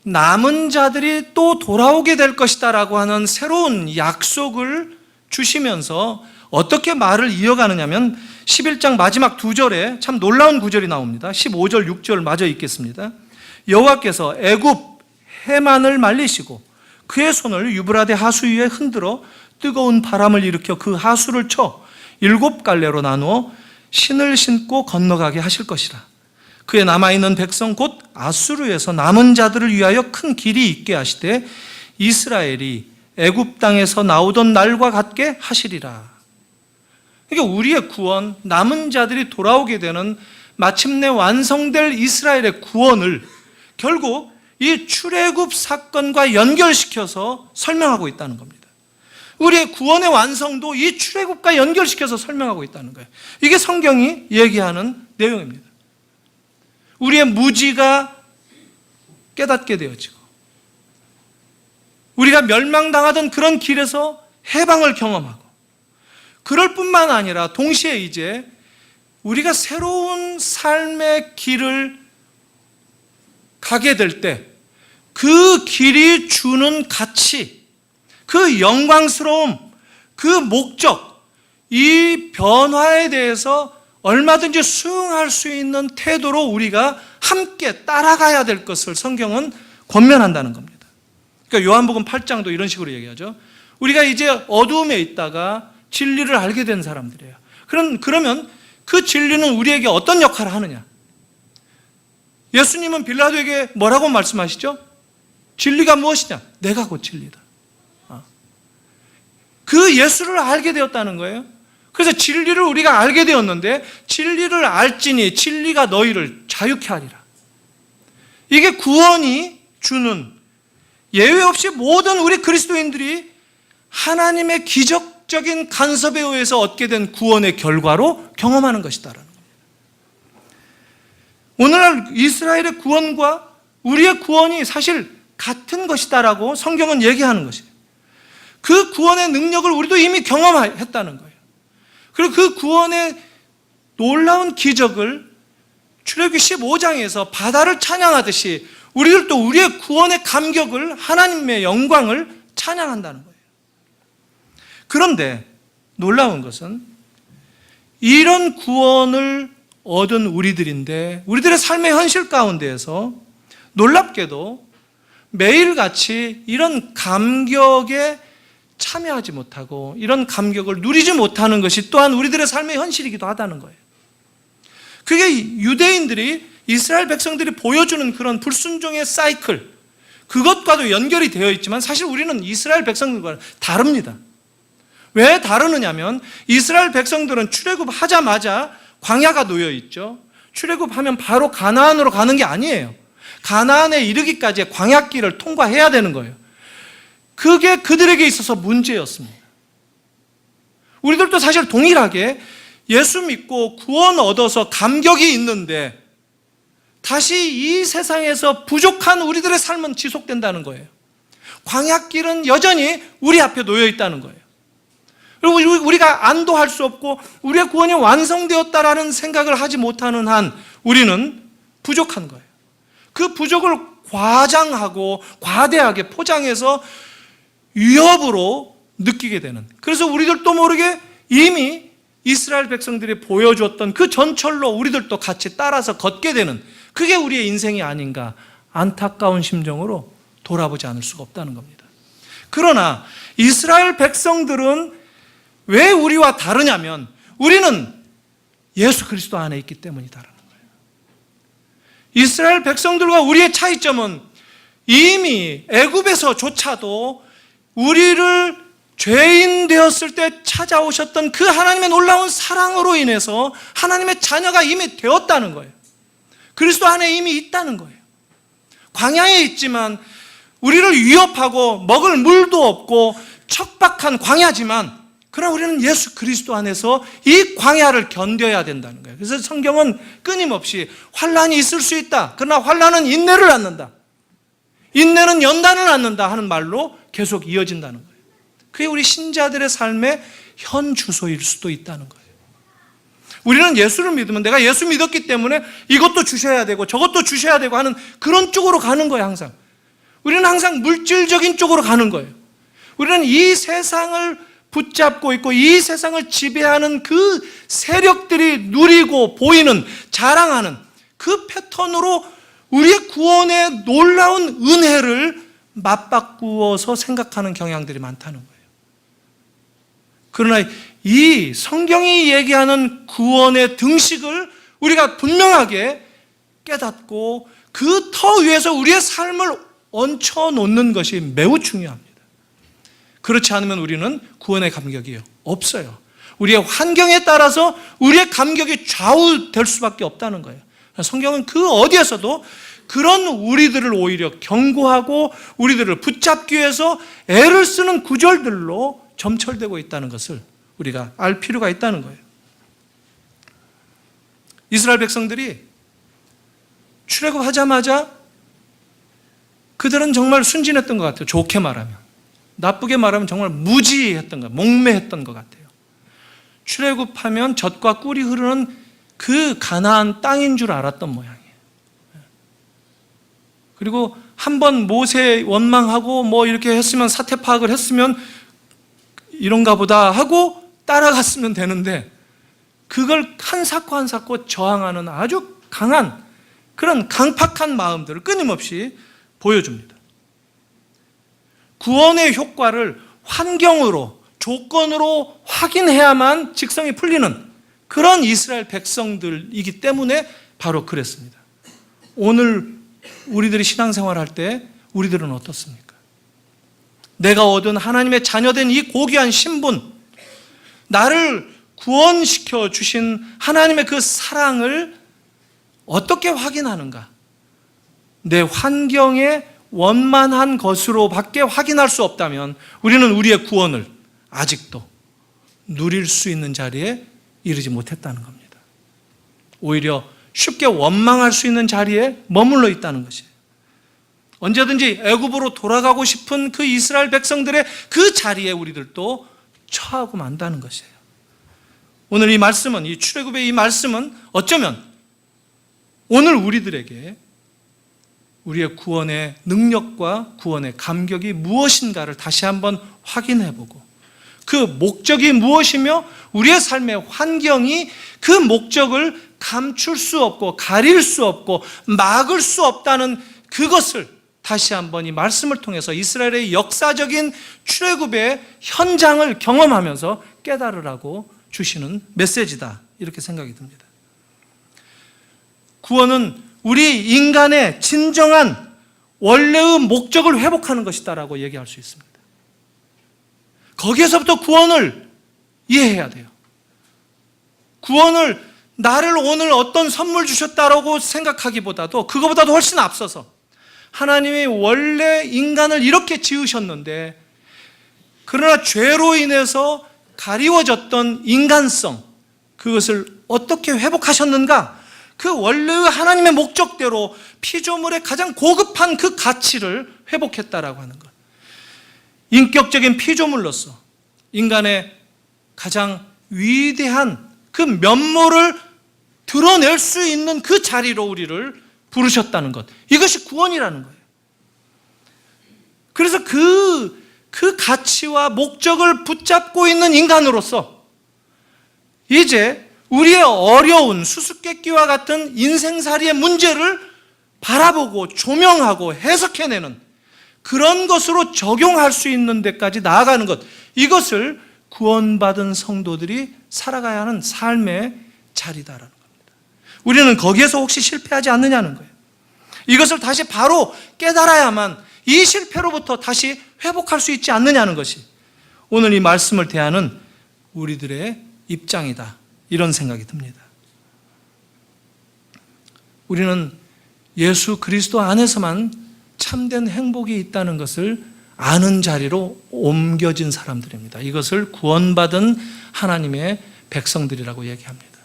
남은 자들이 또 돌아오게 될 것이다라고 하는 새로운 약속을 주시면서 어떻게 말을 이어가느냐면 11장 마지막 2절에 참 놀라운 구절이 나옵니다. 15절, 6절 마저 읽겠습니다. 여호와께서 애굽 해만을 말리시고 그의 손을 유브라데 하수 위에 흔들어 뜨거운 바람을 일으켜 그 하수를 쳐 7갈래로 나누어 신을 신고 건너가게 하실 것이라. 그의 남아있는 백성 곧 아수르에서 남은 자들을 위하여 큰 길이 있게 하시되 이스라엘이 애굽 땅에서 나오던 날과 같게 하시리라. 그러니까 우리의 구원, 남은 자들이 돌아오게 되는 마침내 완성될 이스라엘의 구원을 결국 이 출애굽 사건과 연결시켜서 설명하고 있다는 겁니다. 우리의 구원의 완성도 이 출애굽과 연결시켜서 설명하고 있다는 거예요. 이게 성경이 얘기하는 내용입니다. 우리의 무지가 깨닫게 되어지고 우리가 멸망당하던 그런 길에서 해방을 경험하고 그럴 뿐만 아니라 동시에 이제 우리가 새로운 삶의 길을 가게 될 때 그 길이 주는 가치, 그 영광스러움, 그 목적, 이 변화에 대해서 얼마든지 수용할 수 있는 태도로 우리가 함께 따라가야 될 것을 성경은 권면한다는 겁니다. 그러니까 요한복음 8장도 이런 식으로 얘기하죠. 우리가 이제 어두움에 있다가 진리를 알게 된 사람들이에요. 그러면 그 진리는 우리에게 어떤 역할을 하느냐? 예수님은 빌라도에게 뭐라고 말씀하시죠? 진리가 무엇이냐? 내가 곧 진리다. 그 예수를 알게 되었다는 거예요. 그래서 진리를 우리가 알게 되었는데 진리를 알지니 진리가 너희를 자유케 하리라. 이게 구원이 주는, 예외 없이 모든 우리 그리스도인들이 하나님의 기적적인 간섭에 의해서 얻게 된 구원의 결과로 경험하는 것이다라는 겁니다. 오늘날 이스라엘의 구원과 우리의 구원이 사실 같은 것이다라고 성경은 얘기하는 것이에요. 그 구원의 능력을 우리도 이미 경험했다는 거예요. 그리고 그 구원의 놀라운 기적을 출애굽기 15장에서 바다를 찬양하듯이 우리들도 우리의 구원의 감격을, 하나님의 영광을 찬양한다는 거예요. 그런데 놀라운 것은 이런 구원을 얻은 우리들인데 우리들의 삶의 현실 가운데에서 놀랍게도 매일같이 이런 감격에 참여하지 못하고 이런 감격을 누리지 못하는 것이 또한 우리들의 삶의 현실이기도 하다는 거예요. 그게 유대인들이, 이스라엘 백성들이 보여주는 그런 불순종의 사이클, 그것과도 연결이 되어 있지만 사실 우리는 이스라엘 백성들과 다릅니다. 왜 다르느냐면 이스라엘 백성들은 출애굽하자마자 광야가 놓여 있죠. 출애굽하면 바로 가나안으로 가는 게 아니에요. 가나안에 이르기까지의 광야길을 통과해야 되는 거예요. 그게 그들에게 있어서 문제였습니다. 우리들도 사실 동일하게 예수 믿고 구원 얻어서 감격이 있는데 다시 이 세상에서 부족한 우리들의 삶은 지속된다는 거예요. 광야길은 여전히 우리 앞에 놓여 있다는 거예요. 그리고 우리가 안도할 수 없고 우리의 구원이 완성되었다라는 생각을 하지 못하는 한 우리는 부족한 거예요. 그 부족을 과장하고 과대하게 포장해서 위협으로 느끼게 되는, 그래서 우리들도 모르게 이미 이스라엘 백성들이 보여주었던 그 전철로 우리들도 같이 따라서 걷게 되는, 그게 우리의 인생이 아닌가 안타까운 심정으로 돌아보지 않을 수가 없다는 겁니다. 그러나 이스라엘 백성들은 왜 우리와 다르냐면 우리는 예수 그리스도 안에 있기 때문이다라는 거예요. 이스라엘 백성들과 우리의 차이점은 이미 애굽에서조차도 우리를 죄인 되었을 때 찾아오셨던 그 하나님의 놀라운 사랑으로 인해서 하나님의 자녀가 이미 되었다는 거예요. 그리스도 안에 이미 있다는 거예요. 광야에 있지만 우리를 위협하고 먹을 물도 없고 척박한 광야지만 그러나 우리는 예수 그리스도 안에서 이 광야를 견뎌야 된다는 거예요. 그래서 성경은 끊임없이 환난이 있을 수 있다. 그러나 환난은 인내를 낳는다. 인내는 연단을 낳는다 하는 말로 계속 이어진다는 거예요. 그게 우리 신자들의 삶의 현 주소일 수도 있다는 거예요. 우리는 예수를 믿으면 내가 예수 믿었기 때문에 이것도 주셔야 되고 저것도 주셔야 되고 하는 그런 쪽으로 가는 거예요. 항상 우리는 항상 물질적인 쪽으로 가는 거예요. 우리는 이 세상을 붙잡고 있고 이 세상을 지배하는 그 세력들이 누리고 보이는, 자랑하는 그 패턴으로 우리의 구원의 놀라운 은혜를 맞바꾸어서 생각하는 경향들이 많다는 거예요. 그러나 이 성경이 얘기하는 구원의 등식을 우리가 분명하게 깨닫고 그 터 위에서 우리의 삶을 얹혀 놓는 것이 매우 중요합니다. 그렇지 않으면 우리는 구원의 감격이 없어요. 우리의 환경에 따라서 우리의 감격이 좌우될 수밖에 없다는 거예요. 성경은 그 어디에서도 그런 우리들을 오히려 경고하고 우리들을 붙잡기 위해서 애를 쓰는 구절들로 점철되고 있다는 것을 우리가 알 필요가 있다는 거예요. 이스라엘 백성들이 출애굽하자마자 그들은 정말 순진했던 것 같아요. 좋게 말하면. 나쁘게 말하면 정말 무지했던 것, 목매했던 것 같아요. 출애굽하면 젖과 꿀이 흐르는 그 가나안 땅인 줄 알았던 모양이에요. 그리고 한번 모세 원망하고 뭐 이렇게 했으면, 사태 파악을 했으면 이런가 보다 하고 따라갔으면 되는데 그걸 한 사코 한 사코 저항하는 아주 강한 그런 강팍한 마음들을 끊임없이 보여줍니다. 구원의 효과를 환경으로, 조건으로 확인해야만 직성이 풀리는 그런 이스라엘 백성들이기 때문에 바로 그랬습니다. 오늘 우리들이 신앙생활할 때 우리들은 어떻습니까? 내가 얻은 하나님의 자녀된 이 고귀한 신분, 나를 구원시켜 주신 하나님의 그 사랑을 어떻게 확인하는가? 내 환경에 원만한 것으로밖에 확인할 수 없다면 우리는 우리의 구원을 아직도 누릴 수 있는 자리에 이르지 못했다는 겁니다. 오히려 쉽게 원망할 수 있는 자리에 머물러 있다는 것이에요. 언제든지 애굽으로 돌아가고 싶은 그 이스라엘 백성들의 그 자리에 우리들도 처하고 만다는 것이에요. 오늘 이 말씀은, 이 출애굽의 이 말씀은 어쩌면 오늘 우리들에게 우리의 구원의 능력과 구원의 감격이 무엇인가를 다시 한번 확인해보고 그 목적이 무엇이며 우리의 삶의 환경이 그 목적을 감출 수 없고 가릴 수 없고 막을 수 없다는 그것을 다시 한번 이 말씀을 통해서 이스라엘의 역사적인 출애굽의 현장을 경험하면서 깨달으라고 주시는 메시지다, 이렇게 생각이 듭니다. 구원은 우리 인간의 진정한 원래의 목적을 회복하는 것이다라고 얘기할 수 있습니다. 거기에서부터 구원을 이해해야 돼요. 구원을 나를 오늘 어떤 선물 주셨다라고 생각하기보다도 그거보다도 훨씬 앞서서 하나님이 원래 인간을 이렇게 지으셨는데 그러나 죄로 인해서 가리워졌던 인간성, 그것을 어떻게 회복하셨는가? 그 원래의 하나님의 목적대로 피조물의 가장 고급한 그 가치를 회복했다라고 하는 것. 인격적인 피조물로서 인간의 가장 위대한 그 면모를 드러낼 수 있는 그 자리로 우리를 부르셨다는 것. 이것이 구원이라는 거예요. 그래서 그 가치와 목적을 붙잡고 있는 인간으로서 이제 우리의 어려운 수수께끼와 같은 인생살이의 문제를 바라보고 조명하고 해석해내는 그런 것으로 적용할 수 있는 데까지 나아가는 것, 이것을 구원받은 성도들이 살아가야 하는 삶의 자리다라는 겁니다. 우리는 거기에서 혹시 실패하지 않느냐는 거예요. 이것을 다시 바로 깨달아야만 이 실패로부터 다시 회복할 수 있지 않느냐는 것이 오늘 이 말씀을 대하는 우리들의 입장이다, 이런 생각이 듭니다. 우리는 예수 그리스도 안에서만 참된 행복이 있다는 것을 아는 자리로 옮겨진 사람들입니다. 이것을 구원받은 하나님의 백성들이라고 얘기합니다.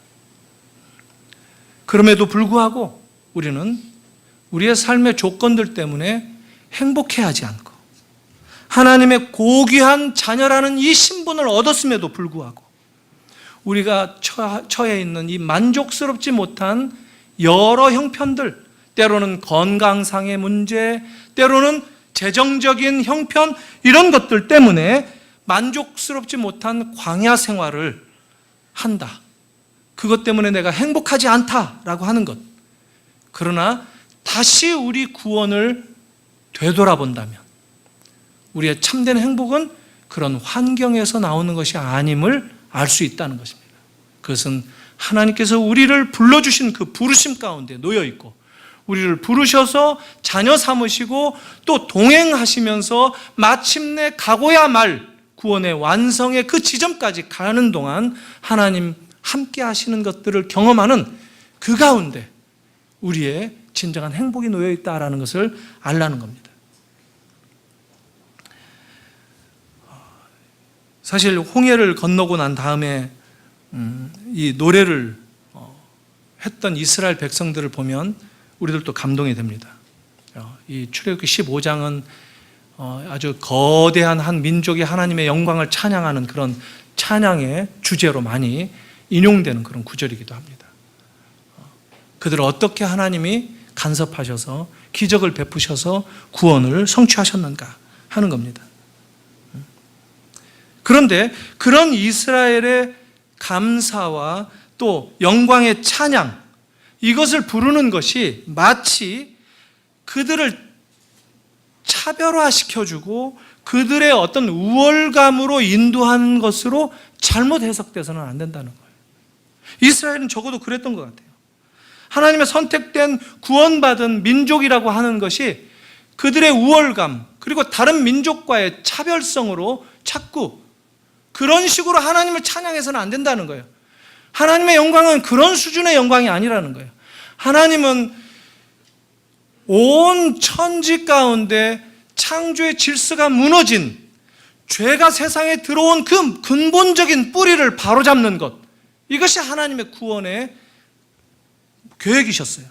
그럼에도 불구하고 우리는 우리의 삶의 조건들 때문에 행복해하지 않고 하나님의 고귀한 자녀라는 이 신분을 얻었음에도 불구하고 우리가 처해 있는 이 만족스럽지 못한 여러 형편들, 때로는 건강상의 문제, 때로는 재정적인 형편, 이런 것들 때문에 만족스럽지 못한 광야 생활을 한다. 그것 때문에 내가 행복하지 않다라고 하는 것. 그러나 다시 우리 구원을 되돌아본다면 우리의 참된 행복은 그런 환경에서 나오는 것이 아님을 알 수 있다는 것입니다. 그것은 하나님께서 우리를 불러주신 그 부르심 가운데 놓여 있고 우리를 부르셔서 자녀 삼으시고 또 동행하시면서 마침내 가고야 말 구원의 완성의 그 지점까지 가는 동안 하나님 함께 하시는 것들을 경험하는 그 가운데 우리의 진정한 행복이 놓여 있다라는 것을 알라는 겁니다. 사실 홍해를 건너고 난 다음에 이 노래를 했던 이스라엘 백성들을 보면 우리들도 감동이 됩니다. 이 출애굽기 15장은 아주 거대한 한 민족이 하나님의 영광을 찬양하는 그런 찬양의 주제로 많이 인용되는 그런 구절이기도 합니다. 그들을 어떻게 하나님이 간섭하셔서 기적을 베푸셔서 구원을 성취하셨는가 하는 겁니다. 그런데 그런 이스라엘의 감사와 또 영광의 찬양, 이것을 부르는 것이 마치 그들을 차별화시켜주고 그들의 어떤 우월감으로 인도하는 것으로 잘못 해석돼서는 안 된다는 거예요. 이스라엘은 적어도 그랬던 것 같아요. 하나님의 선택된 구원받은 민족이라고 하는 것이 그들의 우월감 그리고 다른 민족과의 차별성으로 자꾸 그런 식으로 하나님을 찬양해서는 안 된다는 거예요. 하나님의 영광은 그런 수준의 영광이 아니라는 거예요. 하나님은 온 천지 가운데 창조의 질서가 무너진 죄가 세상에 들어온 그 근본적인 뿌리를 바로잡는 것, 이것이 하나님의 구원의 계획이셨어요.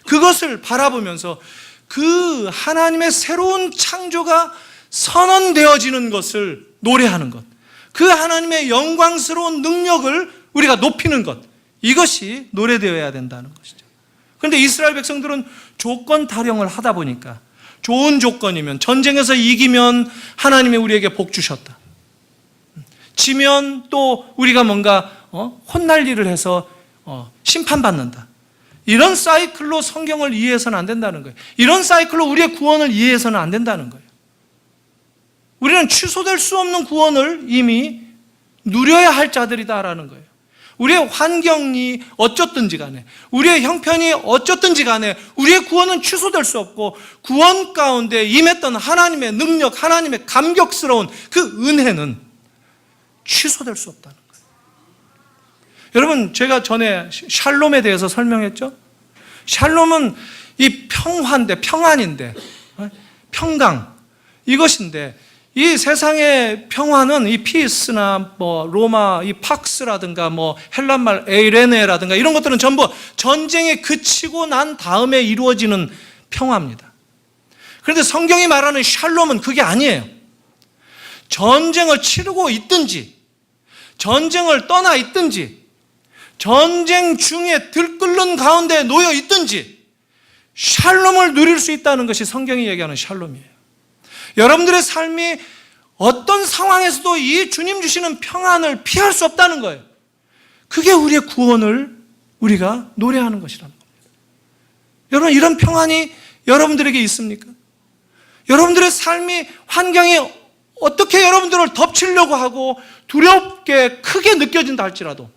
그것을 바라보면서 그 하나님의 새로운 창조가 선언되어지는 것을 노래하는 것, 그 하나님의 영광스러운 능력을 우리가 높이는 것, 이것이 노래되어야 된다는 것이죠. 그런데 이스라엘 백성들은 조건 타령을 하다 보니까 좋은 조건이면 전쟁에서 이기면 하나님이 우리에게 복 주셨다, 지면 또 우리가 뭔가 혼날 일을 해서 심판받는다, 이런 사이클로 성경을 이해해서는 안 된다는 거예요. 이런 사이클로 우리의 구원을 이해해서는 안 된다는 거예요. 우리는 취소될 수 없는 구원을 이미 누려야 할 자들이다라는 거예요. 우리의 환경이 어쩌든지 간에, 우리의 형편이 어쩌든지 간에 우리의 구원은 취소될 수 없고, 구원 가운데 임했던 하나님의 능력, 하나님의 감격스러운 그 은혜는 취소될 수 없다는 거예요. 여러분, 제가 전에 샬롬에 대해서 설명했죠? 샬롬은 이 평화인데, 평안인데, 평강, 이것인데, 이 세상의 평화는 이 피스나 로마 이 팍스라든가 헬란말 에이레네라든가 이런 것들은 전부 전쟁에 그치고 난 다음에 이루어지는 평화입니다. 그런데 성경이 말하는 샬롬은 그게 아니에요. 전쟁을 치르고 있든지, 전쟁을 떠나 있든지, 전쟁 중에 들끓는 가운데 놓여 있든지 샬롬을 누릴 수 있다는 것이 성경이 얘기하는 샬롬이에요. 여러분들의 삶이 어떤 상황에서도 이 주님 주시는 평안을 피할 수 없다는 거예요. 그게 우리의 구원을 우리가 노래하는 것이라는 겁니다. 여러분, 이런 평안이 여러분들에게 있습니까? 여러분들의 삶이, 환경이 어떻게 여러분들을 덮치려고 하고 두렵게 크게 느껴진다 할지라도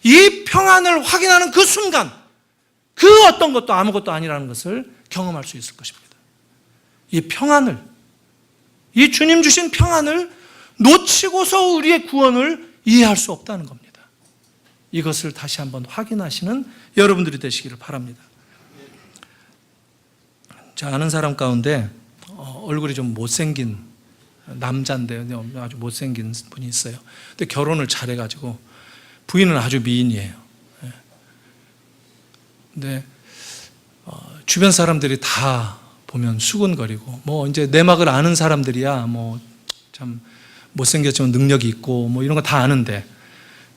이 평안을 확인하는 그 순간 그 어떤 것도 아무것도 아니라는 것을 경험할 수 있을 것입니다. 이 평안을, 이 주님 주신 평안을 놓치고서 우리의 구원을 이해할 수 없다는 겁니다. 이것을 다시 한번 확인하시는 여러분들이 되시기를 바랍니다. 제가 아는 사람 가운데 얼굴이 좀 못생긴 남자인데 아주 못생긴 분이 있어요. 근데 결혼을 잘해가지고 부인은 아주 미인이에요. 근데 주변 사람들이 다 보면 수군거리고, 뭐 이제 내막을 아는 사람들이야 뭐 참 못생겼지만 능력이 있고 뭐 이런 거 다 아는데,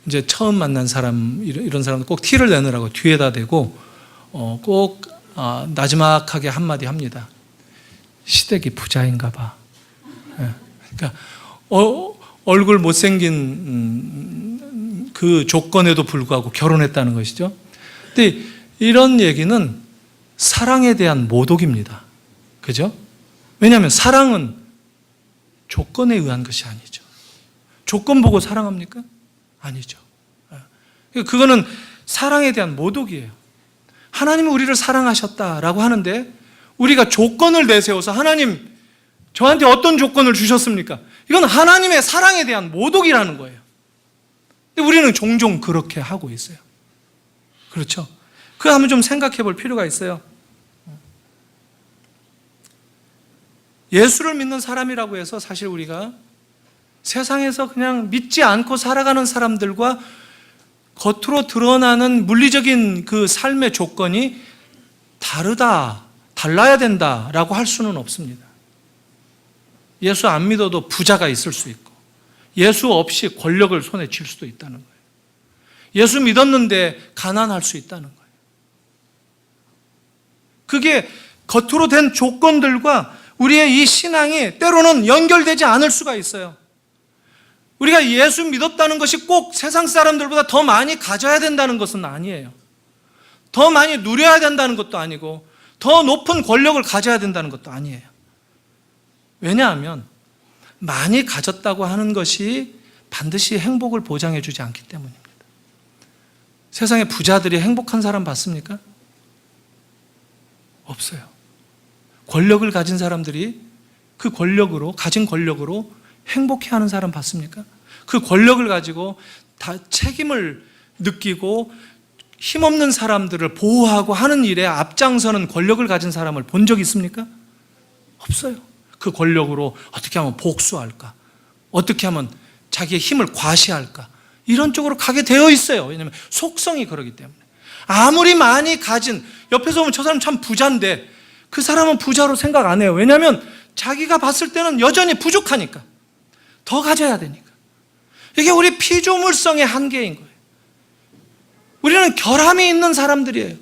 이제 처음 만난 사람, 이런 사람은 꼭 티를 내느라고 뒤에다 대고 꼭 나지막하게 한마디 합니다. 시댁이 부자인가 봐. 그러니까 얼굴 못생긴 그 조건에도 불구하고 결혼했다는 것이죠. 근데 이런 얘기는 사랑에 대한 모독입니다. 그죠? 왜냐하면 사랑은 조건에 의한 것이 아니죠. 조건 보고 사랑합니까? 아니죠. 그거는 사랑에 대한 모독이에요. 하나님은 우리를 사랑하셨다라고 하는데 우리가 조건을 내세워서 하나님 저한테 어떤 조건을 주셨습니까? 이건 하나님의 사랑에 대한 모독이라는 거예요. 근데 우리는 종종 그렇게 하고 있어요. 그렇죠? 그거 한번 좀 생각해 볼 필요가 있어요. 예수를 믿는 사람이라고 해서 사실 우리가 세상에서 그냥 믿지 않고 살아가는 사람들과 겉으로 드러나는 물리적인 그 삶의 조건이 달라야 된다라고 할 수는 없습니다. 예수 안 믿어도 부자가 있을 수 있고, 예수 없이 권력을 손에 쥘 수도 있다는 거예요. 예수 믿었는데 가난할 수 있다는 거예요. 그게 겉으로 된 조건들과 우리의 이 신앙이 때로는 연결되지 않을 수가 있어요. 우리가 예수 믿었다는 것이 꼭 세상 사람들보다 더 많이 가져야 된다는 것은 아니에요. 더 많이 누려야 된다는 것도 아니고 더 높은 권력을 가져야 된다는 것도 아니에요. 왜냐하면 많이 가졌다고 하는 것이 반드시 행복을 보장해 주지 않기 때문입니다. 세상에 부자들이 행복한 사람 봤습니까? 없어요. 권력을 가진 사람들이 그 권력으로, 가진 권력으로 행복해하는 사람 봤습니까? 그 권력을 가지고 다 책임을 느끼고 힘없는 사람들을 보호하고 하는 일에 앞장서는 권력을 가진 사람을 본 적 있습니까? 없어요. 그 권력으로 어떻게 하면 복수할까? 어떻게 하면 자기의 힘을 과시할까? 이런 쪽으로 가게 되어 있어요. 왜냐하면 속성이 그러기 때문에. 아무리 많이 가진, 옆에서 보면 저 사람 참 부자인데 그 사람은 부자로 생각 안 해요. 왜냐하면 자기가 봤을 때는 여전히 부족하니까. 더 가져야 되니까. 이게 우리 피조물성의 한계인 거예요. 우리는 결함이 있는 사람들이에요.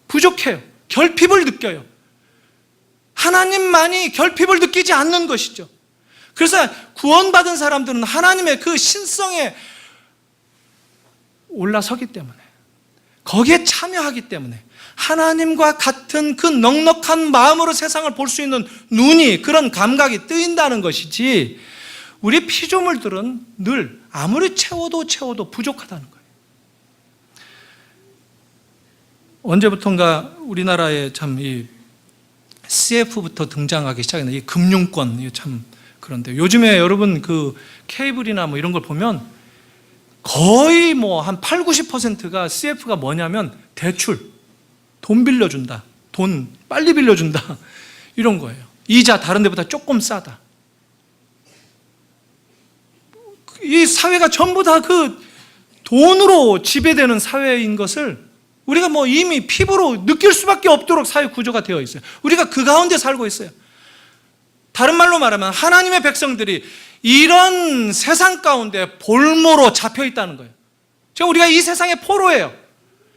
부족해요. 결핍을 느껴요. 하나님만이 결핍을 느끼지 않는 것이죠. 그래서 구원받은 사람들은 하나님의 그 신성에 올라서기 때문에, 거기에 참여하기 때문에 하나님과 같은 그 넉넉한 마음으로 세상을 볼 수 있는 눈이, 그런 감각이 뜨인다는 것이지, 우리 피조물들은 늘 아무리 채워도 부족하다는 거예요. 언제부턴가 우리나라에 참 이 CF부터 등장하기 시작했는데, 이 금융권, 이게 참 그런데 요즘에 여러분 그 케이블이나 뭐 이런 걸 보면 거의 뭐 한 8, 90%가 CF가 뭐냐면 대출, 돈 빌려준다, 돈 빨리 빌려준다, 이런 거예요. 이자 다른 데보다 조금 싸다. 이 사회가 전부 다 그 돈으로 지배되는 사회인 것을 우리가 뭐 이미 피부로 느낄 수밖에 없도록 사회 구조가 되어 있어요. 우리가 그 가운데 살고 있어요. 다른 말로 말하면 하나님의 백성들이 이런 세상 가운데 볼모로 잡혀 있다는 거예요. 지금 우리가 이 세상의 포로예요.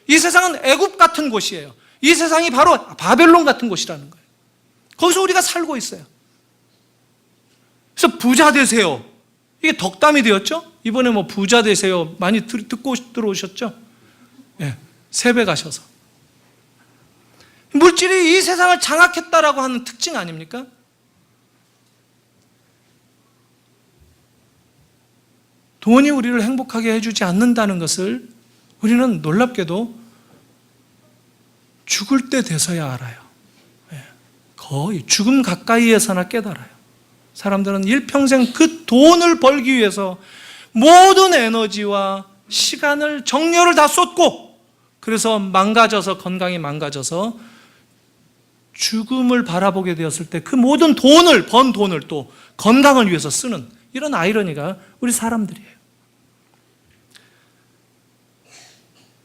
이 세상은 애굽 같은 곳이에요. 이 세상이 바로 바벨론 같은 곳이라는 거예요. 거기서 우리가 살고 있어요. 그래서 부자 되세요. 이게 덕담이 되었죠? 이번에 뭐 부자 되세요 많이 듣고 들어오셨죠? 예, 세배 가셔서. 물질이 이 세상을 장악했다라고 하는 특징 아닙니까? 돈이 우리를 행복하게 해주지 않는다는 것을 우리는 놀랍게도 죽을 때 돼서야 알아요. 거의 죽음 가까이에서나 깨달아요. 사람들은 일평생 그 돈을 벌기 위해서 모든 에너지와 시간을, 정열을 다 쏟고, 그래서 망가져서, 건강이 망가져서 죽음을 바라보게 되었을 때 그 모든 돈을, 번 돈을 또 건강을 위해서 쓰는 이런 아이러니가 우리 사람들이에요.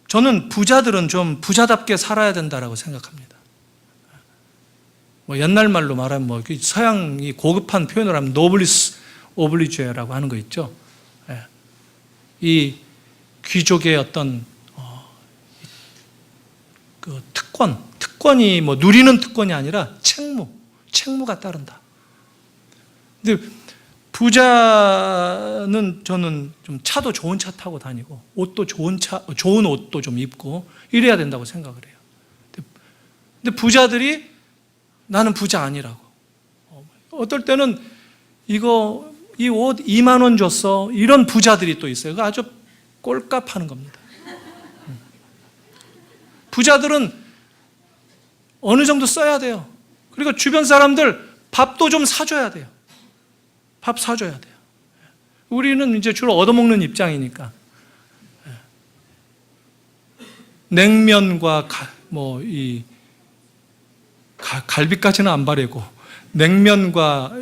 저는 부자들은 좀 부자답게 살아야 된다고 생각합니다. 뭐 옛날 말로 말하면 뭐 서양이 고급한 표현을 하면 노블리스 오블리주라고 하는 거 있죠. 예. 이 귀족의 어떤 그 특권이 뭐 누리는 특권이 아니라 책무가 따른다. 근데 부자는 저는 좀 차도 좋은 차 타고 다니고 옷도 좋은 옷도 좀 입고 이래야 된다고 생각을 해요. 근데 부자들이 나는 부자 아니라고. 어떨 때는 이 옷 2만 원 줬어. 이런 부자들이 또 있어요. 그거 아주 꼴값 하는 겁니다. 부자들은 어느 정도 써야 돼요. 그리고 주변 사람들 밥도 좀 사줘야 돼요. 밥 사줘야 돼요. 우리는 이제 주로 얻어먹는 입장이니까. 냉면과 갈비까지는 안 바래고 냉면과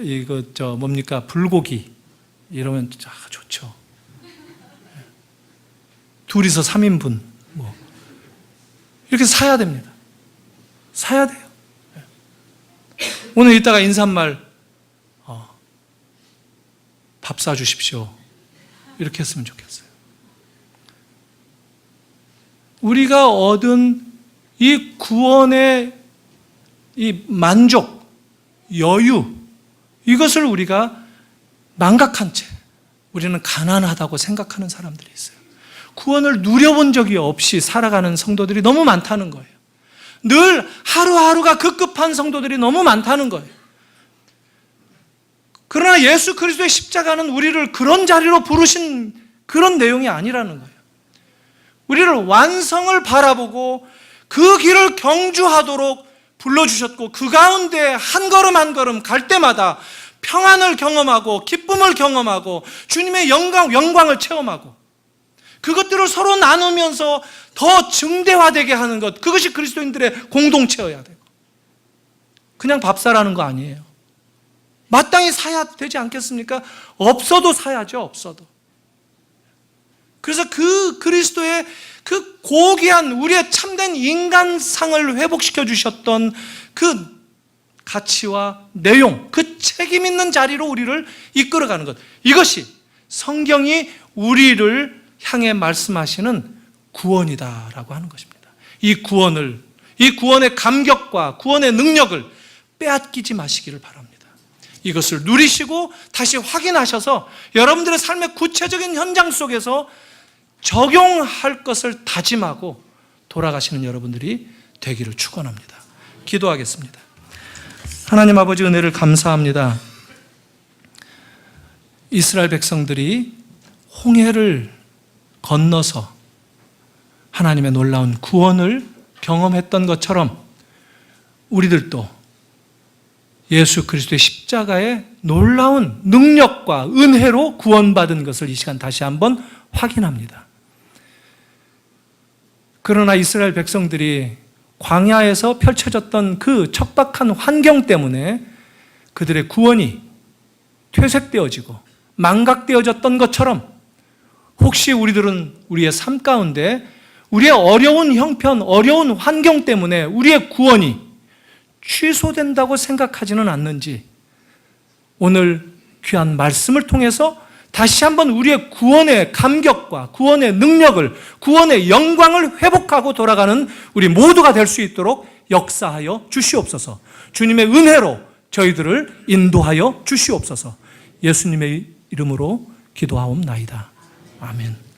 불고기 이러면 좋죠. 둘이서 3인분 이렇게 사야 됩니다. 사야 돼요. 오늘 이따가 인사말 밥 사주십시오. 이렇게 했으면 좋겠어요. 우리가 얻은 이 구원의 이 만족, 여유, 이것을 우리가 망각한 채 우리는 가난하다고 생각하는 사람들이 있어요. 구원을 누려본 적이 없이 살아가는 성도들이 너무 많다는 거예요. 늘 하루하루가 급급한 성도들이 너무 많다는 거예요. 그러나 예수 그리스도의 십자가는 우리를 그런 자리로 부르신 그런 내용이 아니라는 거예요. 우리를 완성을 바라보고 그 길을 경주하도록 불러주셨고 그 가운데 한 걸음 한 걸음 갈 때마다 평안을 경험하고 기쁨을 경험하고 주님의 영광을 체험하고 그것들을 서로 나누면서 더 증대화되게 하는 것, 그것이 그리스도인들의 공동체여야 되고 그냥 밥 사라는 거 아니에요. 마땅히 사야 되지 않겠습니까? 없어도 사야죠. 없어도. 그래서 그 그리스도의 그 고귀한 우리의 참된 인간상을 회복시켜 주셨던 그 가치와 내용, 그 책임 있는 자리로 우리를 이끌어가는 것, 이것이 성경이 우리를 향해 말씀하시는 구원이다라고 하는 것입니다. 이 구원의 감격과 구원의 능력을 빼앗기지 마시기를 바랍니다. 이것을 누리시고 다시 확인하셔서 여러분들의 삶의 구체적인 현장 속에서 적용할 것을 다짐하고 돌아가시는 여러분들이 되기를 축원합니다. 기도하겠습니다. 하나님 아버지, 은혜를 감사합니다. 이스라엘 백성들이 홍해를 건너서 하나님의 놀라운 구원을 경험했던 것처럼 우리들도 예수 그리스도의 십자가의 놀라운 능력과 은혜로 구원받은 것을 이 시간 다시 한번 확인합니다. 그러나 이스라엘 백성들이 광야에서 펼쳐졌던 그 척박한 환경 때문에 그들의 구원이 퇴색되어지고 망각되어졌던 것처럼 혹시 우리들은 우리의 삶 가운데 우리의 어려운 형편, 어려운 환경 때문에 우리의 구원이 취소된다고 생각하지는 않는지 오늘 귀한 말씀을 통해서 다시 한번 우리의 구원의 감격과 구원의 능력을, 구원의 영광을 회복하고 돌아가는 우리 모두가 될 수 있도록 역사하여 주시옵소서. 주님의 은혜로 저희들을 인도하여 주시옵소서. 예수님의 이름으로 기도하옵나이다. 아멘.